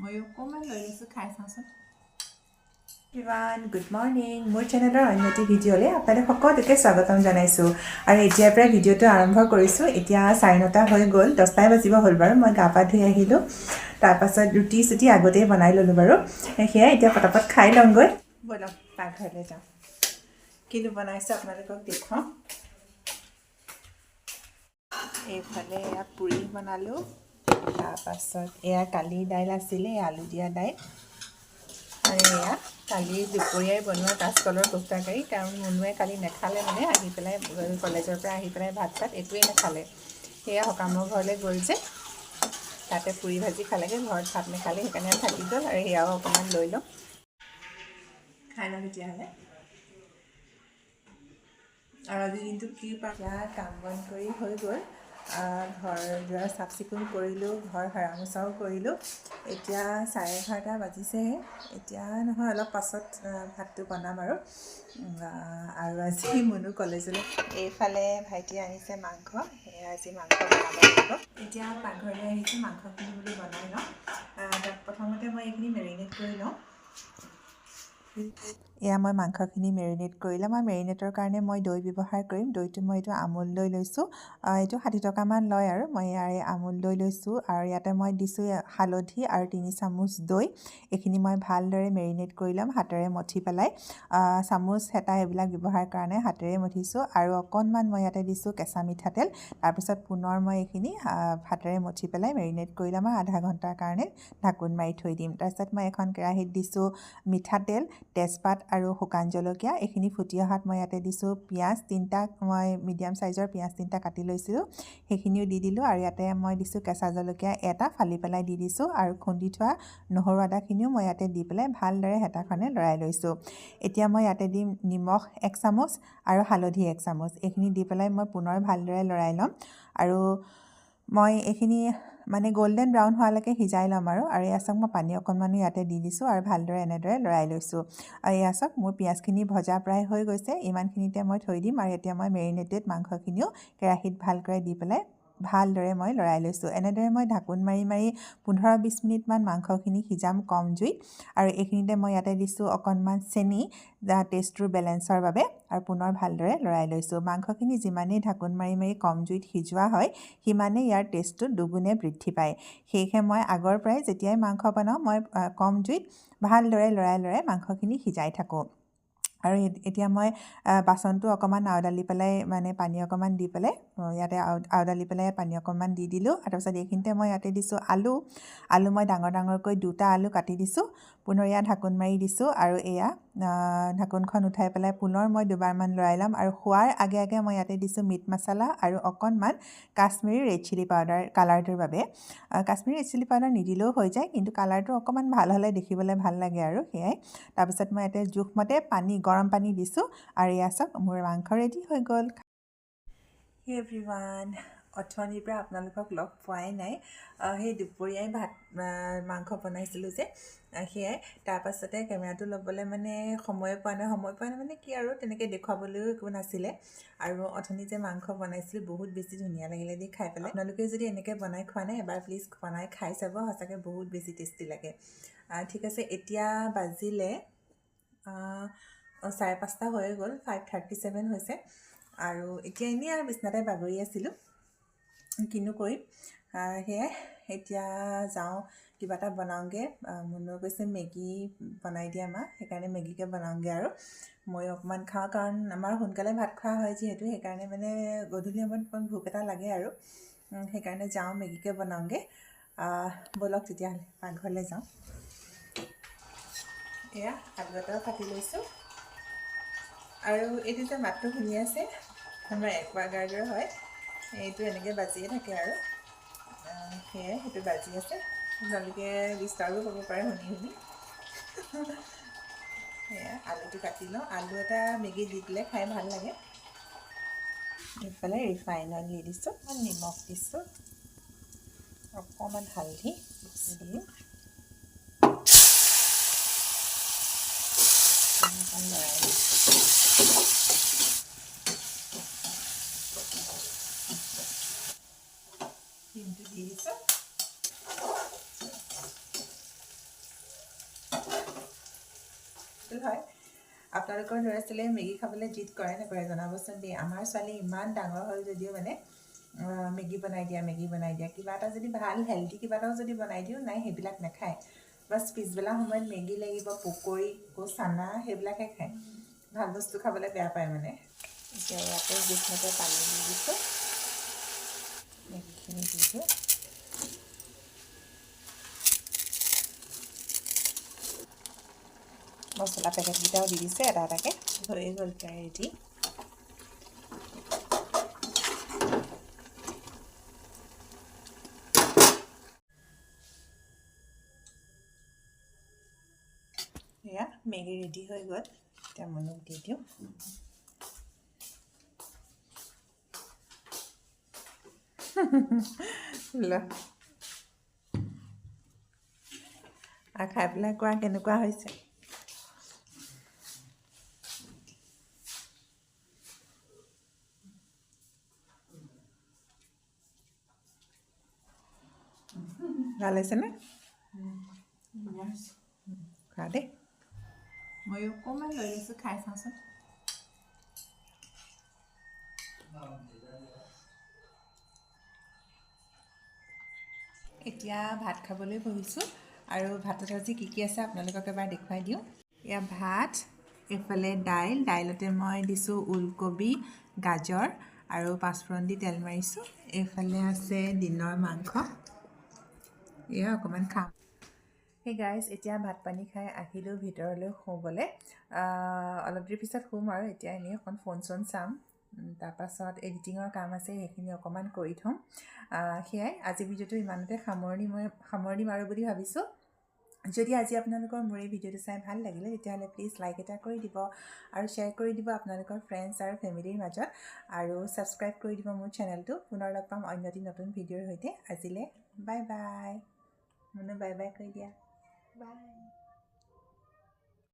ময়ো অকণমান লৈ লৈছোঁ খাই চাওঁচোন। এভৰিৱান গুড মৰ্ণিং মোৰ চেনেলৰ অন্য এটি ভিডিঅ'লৈ আপোনালোক সকলোকে স্বাগতম জনাইছোঁ আৰু এতিয়াৰ পৰা ভিডিঅ'টো আৰম্ভ কৰিছোঁ। এতিয়া 9:30 হৈ গ'ল, 10টাই বাজিব হ'ল বাৰু। মই গা পা ধুই আহিলোঁ, তাৰপাছত ৰুটি চুটি আগতেই বনাই ল'লোঁ বাৰু। সেয়াই এতিয়া পটাপট খাই লওঁগৈ, ব'লক পাকঘৰলৈ যাওঁ। কিনো বনাইছোঁ আপোনালোকক দেখুৱাওঁ। এইফালে এয়া পুৰি বনালোঁ, তাৰপাছত এয়া কালি দাইল আছিলে, আলু দিয়া দাইল, আৰু এয়া কালি দুপৰীয়াই বনোৱা কাচকলৰ কোফ্তাকাৰী। কাৰণ মুনুৱে কালি নেখালে, মানে আহি পেলাই কলেজৰ পৰা আহি পেলাই ভাত চাত একোৱেই নেখালে। সেয়া সকামৰ ঘৰলৈ গ'ল যে, তাতে পুৰি ভাজি খালেগৈ, ঘৰত ভাত নেখালে, সেইকাৰণে থাকি গ'ল। আৰু সেয়াও অকণমান লৈ লওঁ, খাই লওঁ তেতিয়াহ'লে। আৰু আজি দিনটো কি কাম বন কৰি হৈ গ'ল। ঘৰ দুৱাৰ চাফ চিকুণ কৰিলোঁ, ঘৰ সৰা মোচাও কৰিলোঁ। এতিয়া 11:30 বাজিছেহে। এতিয়া নহয়, অলপ পাছত ভাতটো বনাম আৰু আজি মুনু কলেজলৈ। এইফালে ভাইটিয়ে আনিছে মাংস, সেয়া আজি মাংস বনাব লাগিব। এতিয়া পাকঘৰলৈ আহিছোঁ, মাংসখিনি বুলি বনাই লওঁ। প্ৰথমতে মই এইখিনি মেৰিনেট কৰি লওঁ। এয়া মই মাংসখিনি মেৰিনেট কৰি ল'ম। আৰু মেৰিনেটৰ কাৰণে মই দৈ ব্যৱহাৰ কৰিম। দৈটো মই এইটো আমুল দৈ লৈছোঁ, এইটো 60 টকামান লয় আৰু মই ইয়াৰে আমুল দৈ লৈছোঁ। আৰু ইয়াতে মই দিছোঁ হালধি আৰু 3 চামুচ দৈ। এইখিনি মই ভালদৰে মেৰিনেট কৰি ল'ম হাতেৰে মঠি পেলাই। চামুচ হেতা এইবিলাক ব্যৱহাৰ কৰা নাই, হাতেৰে মঠিছোঁ। আৰু অকণমান মই ইয়াতে দিছোঁ কেঁচা মিঠাতেল। তাৰপিছত পুনৰ মই এইখিনি হাতেৰে মঠি পেলাই মেৰিনেট কৰি ল'ম আৰু আধা ঘণ্টাৰ কাৰণে ঢাকোন মাৰি থৈ দিম। তাৰপিছত মই এখন কেৰাহীত দিছোঁ মিঠাতেল, তেজপাত আৰু শুকান জলকীয়া। এইখিনি ফুটি অহাত মই ইয়াতে দিছোঁ পিঁয়াজ 3টা, মই মিডিয়াম চাইজৰ পিঁয়াজ 3টা কাটি লৈছিলোঁ, সেইখিনিও দি দিলোঁ। আৰু ইয়াতে মই দিছোঁ কেঁচা জলকীয়া এটা ফালি পেলাই দি দিছোঁ, আৰু খুন্দি থোৱা নহৰু আদাখিনিও মই ইয়াতে দি পেলাই ভালদৰে হেতাখনে লৰাই লৈছোঁ। এতিয়া মই ইয়াতে দিম নিমখ 1 চামুচ আৰু হালধি 1 চামুচ। এইখিনি দি পেলাই মই পুনৰ ভালদৰে লৰাই ল'ম। আৰু মই এইখিনি মানে গ'ল্ডেন ব্ৰাউন হোৱালৈকে সিজাই ল'ম। আৰু এয়া চাওক, মই পানী অকণমানো ইয়াতে দি দিছোঁ আৰু ভালদৰে এনেদৰে লৰাই লৈছোঁ। আৰু এয়া চাওক, মোৰ পিঁয়াজখিনি ভজা প্ৰায় হৈ গৈছে। ইমানখিনিতে মই থৈ দিম। আৰু এতিয়া মই মেৰিনেটেড মাংসখিনিও কেৰাহীত ভালকৈ দি পেলাই ভালদৰে মই লৰাই লৈছোঁ। এনেদৰে মই ঢাকোন মাৰি মাৰি 15-20 মিনিটমান মাংসখিনি সিজাম কম জুইত। আৰু এইখিনিতে মই ইয়াতে দিছোঁ অকণমান চেনি, টেষ্টটোৰ বেলেঞ্চৰ বাবে, আৰু পুনৰ ভালদৰে লৰাই লৈছোঁ। মাংসখিনি যিমানেই ঢাকোন মাৰি মাৰি কম জুইত সিজোৱা হয়, সিমানেই ইয়াৰ টেষ্টটো দুগুণে বৃদ্ধি পায়। সেয়েহে মই আগৰ পৰাই যেতিয়াই মাংস বনাওঁ, মই কম জুইত ভালদৰে লৰাই লৰাই মাংসখিনি সিজাই থাকোঁ। আৰু এতিয়া মই বাচনটো অকণমান আওদালি পেলাই, মানে পানী অকণমান দি পেলাই ইয়াতে আওদালি পেলাই পানী অকণমান দি দিলোঁ। আৰু তাৰপিছত এইখিনিতে মই ইয়াতে দিছোঁ আলু মই ডাঙৰ ডাঙৰকৈ 2টা আলু কাটি দিছোঁ। পুনৰ এয়া ঢাকোন মাৰি দিছোঁ। আৰু এয়া ঢাকোনখন উঠাই পেলাই পুনৰ মই দুবাৰমান লৰাই ল'ম। আৰু খোৱাৰ আগে আগে মই ইয়াতে দিছোঁ মিট মছলা আৰু অকণমান কাশ্মীৰী ৰেড চিলি পাউডাৰ, কালাৰটোৰ বাবে। কাশ্মীৰী ৰেড চিলি পাউডাৰ নিদিলেও হৈ যায়, কিন্তু কালাৰটো অকণমান ভাল হ'লে দেখিবলৈ ভাল লাগে আৰু সেয়াই। তাৰপিছত মই ইয়াতে জোখমতে গৰম পানী দিছোঁ। আৰু এয়া চাওক, মোৰ মাংস ৰেডি হৈ গ'ল। এভৰিৱান, অথনিৰ পৰা আপোনালোকক লগ পোৱাই নাই। সেই দুপৰীয়াই মাংস বনাইছিলোঁ যে, সেয়াই। তাৰপাছতে কেমেৰাটো ল'বলৈ মানে সময় পোৱা নাই মানে কি আৰু, তেনেকৈ দেখুৱাবলৈও একো নাছিলে। আৰু অথনি যে মাংস বনাইছিলোঁ, বহুত বেছি ধুনীয়া লাগিলে দেই খাই পেলাই। আপোনালোকে যদি এনেকৈ বনাই খোৱা নাই, এবাৰ প্লিজ বনাই খাই চাব, সঁচাকৈ বহুত বেছি টেষ্টি লাগে। ঠিক আছে, এতিয়া বাজিলে 5:30 হৈ গ'ল, 5:37 হৈছে। আৰু এতিয়া এনেই আৰু বিচনাতে বাগৰি আছিলোঁ, কিনো কৰিম। সেয়াই, এতিয়া যাওঁ কিবা এটা বনাওঁগৈ। মুনুৱে কৈছে মেগী বনাই দিয়া মা, সেইকাৰণে মেগীকে বনাওঁগৈ। আৰু ময়ো অকণমান খাওঁ, কাৰণ আমাৰ সোনকালে ভাত খোৱা হয় যিহেতু, সেইকাৰণে মানে গধূলি সময়ত অকণমান ভোক এটা লাগে। আৰু সেইকাৰণে যাওঁ মেগীকে বনাওঁগৈ। ব'লক তেতিয়াহ'লে পাকঘৰলৈ যাওঁ। এয়া আলু এটাও কাটি লৈছোঁ। আৰু এইটো যে মাতটো শুনি আছে, আমাৰ একুৱাগাৰ্ডৰ হয়। এইটো এনেকৈ বাজিয়ে থাকে আৰু সেয়াই, সেইটো বাজি আছে। আপোনালোকে ডিষ্টাৰ্বো কৰিব পাৰে শুনি শুনি। সেয়া আলুটো কাটি লওঁ। আলু এটা মেগীত দি দিলে খাই ভাল লাগে। এইফালে ৰিফাইন অইল দি দিছোঁ, নিমখ দিছোঁ, অকণমান হালধি দিম। লৰাই ডিমটো দি দিছোঁ। সেইটো হয় আপোনালোকৰ ল'ৰা ছোৱালীয়ে মেগী খাবলৈ জিদ কৰে নকৰে জনাবচোন দেই আমাৰ ছোৱালী ইমান ডাঙৰ হ'ল যদিও মানে মেগী বনাই দিয়া কিবা এটা যদি ভাল হেল্ডি কিবা এটাও যদি বনাই দিওঁ নাই সেইবিলাক নাখায় বাছ পিছবেলা সময়ত মেগী লাগিব পকৰি চানা সেইবিলাকহে খায় ভাল বস্তু খাবলৈ বেয়া পায় মানে এতিয়া ইয়াতে জোখমতে পানী দি দিছোঁ মেগীখিনি দি দিওঁ মছলা পেকেটকেইটাও দি দিছে এটা এটাকৈ হৈয়ে গ'ল প্ৰায় ৰেডি এয়া মেগী ৰেডি হৈ গ'ল এতিয়া মনক দি দিওঁ আৰু খাই পেলাই কোৱা কেনেকুৱা হৈছে ভাল হৈছেনে খোৱা দেই মই অকণমান লৈ লৈছোঁ খাই চাওঁচোন এতিয়া ভাত খাবলৈ বহিছোঁ আৰু ভাতত আজি কি আছে আপোনালোকক এবাৰ দেখুৱাই দিওঁ এয়া ভাত এইফালে দাইলতে মই দিছোঁ ওলকবি গাজৰ আৰু পাঁচফোৰণ দি তেল মাৰিছোঁ এইফালে আছে দিনৰ মাংস এয়া অকণমান খাম সেই গাইজ এতিয়া ভাত পানী খাই আহিলোঁ ভিতৰলৈ শুবলৈ অলপ দেৰি পিছত শুম আৰু এতিয়া এনেই অকণ ফোন চোন চাম তাৰপাছত এডিটিঙৰ কাম আছে সেইখিনি অকণমান কৰি থ'ম সেয়াই আজি ভিডিঅ'টো ইমানতে সামৰণি মাৰোঁ বুলি ভাবিছোঁ যদি আজি আপোনালোকৰ মোৰ এই ভিডিঅ'টো চাই ভাল লাগিলে তেতিয়াহ'লে প্লিজ লাইক এটা কৰি দিব আৰু শ্বেয়াৰ কৰি দিব আপোনালোকৰ ফ্ৰেণ্ডছ আৰু ফেমিলিৰ মাজত আৰু ছাবস্ক্ৰাইব কৰি দিব মোৰ চেনেলটো পুনৰ লগ পাম অন্য এটি নতুন ভিডিঅ'ৰ সৈতে আজিলৈ বাই বাই মনো বাই বাই কৈ দিয়া বাই